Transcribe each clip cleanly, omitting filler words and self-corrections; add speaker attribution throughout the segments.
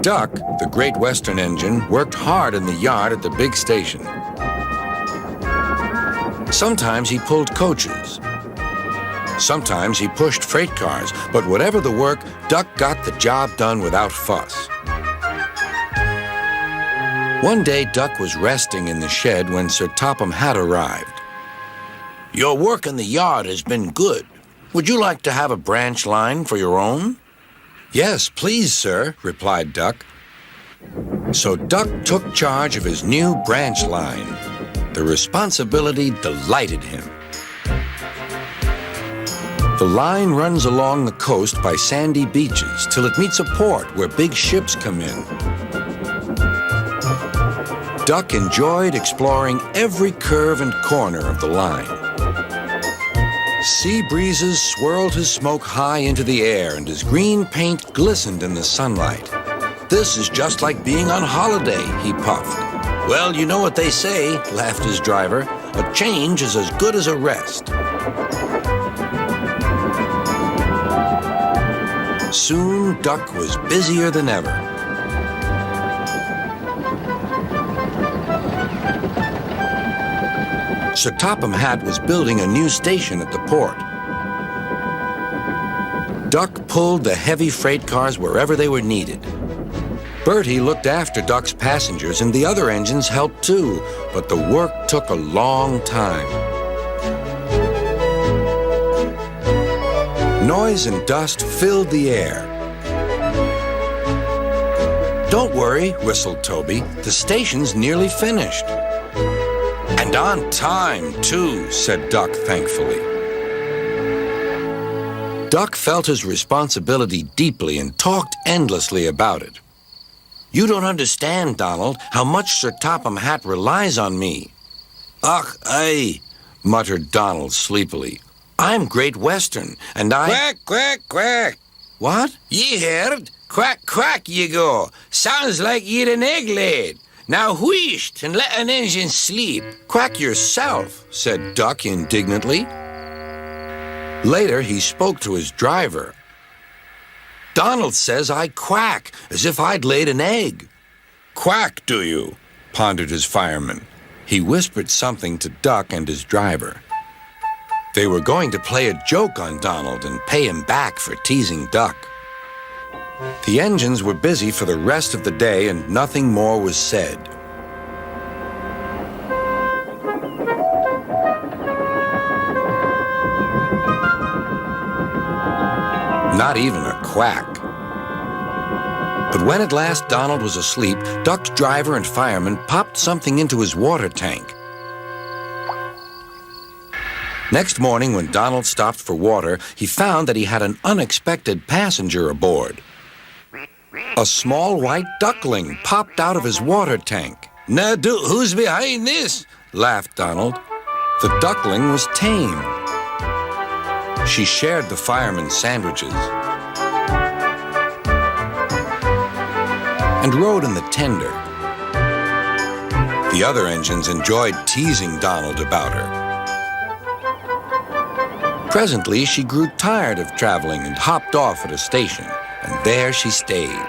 Speaker 1: Duck, the Great Western engine, worked hard in the yard at the big station. Sometimes he pulled coaches. Sometimes he pushed freight cars, but whatever the work, Duck got the job done without fuss. One day, Duck was resting in the shed when Sir Topham Hatt arrived. "Your work in the yard has been good. Would you like to have a branch line for your own?" "Yes, please, sir," replied Duck. So Duck took charge of his new branch line. The responsibility delighted him. The line runs along the coast by sandy beaches till it meets a port where big ships come in. Duck enjoyed exploring every curve and corner of the line. Sea breezes swirled his smoke high into the air, and his green paint glistened in the sunlight. "This is just like being on holiday," he puffed. "Well, you know what they say," laughed his driver. "A change is as good as a rest." Soon, Duck was busier than ever. Sir Topham Hatt was building a new station at the port. Duck pulled the heavy freight cars wherever they were needed. Bertie looked after Duck's passengers, and the other engines helped too, but the work took a long time. Noise and dust filled the air. "Don't worry," whistled Toby. "The station's nearly finished." "And on time, too," said Duck thankfully. Duck felt his responsibility deeply and talked endlessly about it. "You don't understand, Donald, how much Sir Topham Hatt relies on me." "Ach, aye," muttered Donald sleepily. "I'm Great Western, and I—" "Quack, quack, quack." "What?" "Ye heard? Quack, quack, ye go. Sounds like ye'd an egg laid. Now wheesht and let an engine sleep." "Quack yourself," said Duck indignantly. Later, he spoke to his driver. "Donald says I quack, as if I'd laid an egg." "Quack, do you?" pondered his fireman. He whispered something to Duck and his driver. They were going to play a joke on Donald and pay him back for teasing Duck. The engines were busy for the rest of the day, and nothing more was said. Not even a quack. But when at last Donald was asleep, Duck's driver and fireman popped something into his water tank. Next morning, when Donald stopped for water, he found that he had an unexpected passenger aboard. A small white duckling popped out of his water tank. "Now, who's behind this?" laughed Donald. The duckling was tame. She shared the fireman's sandwiches and rode in the tender. The other engines enjoyed teasing Donald about her. Presently, she grew tired of traveling and hopped off at a station, and there she stayed.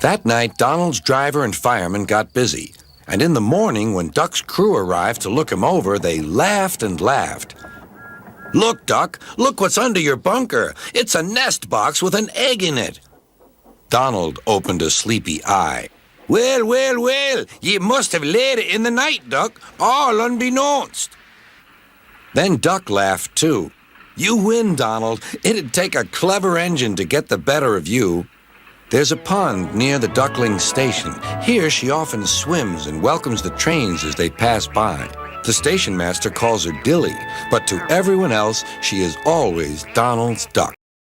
Speaker 1: That night, Donald's driver and fireman got busy, and in the morning, when Duck's crew arrived to look him over, they laughed and laughed. "Look, Duck, look what's under your bunker. It's a nest box with an egg in it." Donald opened a sleepy eye. "Well, well, well, ye must have laid it in the night, Duck, all unbeknownst." Then Duck laughed too. "You win, Donald. It'd take a clever engine to get the better of you." There's a pond near the duckling station. Here she often swims and welcomes the trains as they pass by. The station master calls her Dilly, but to everyone else, she is always Donald's duck.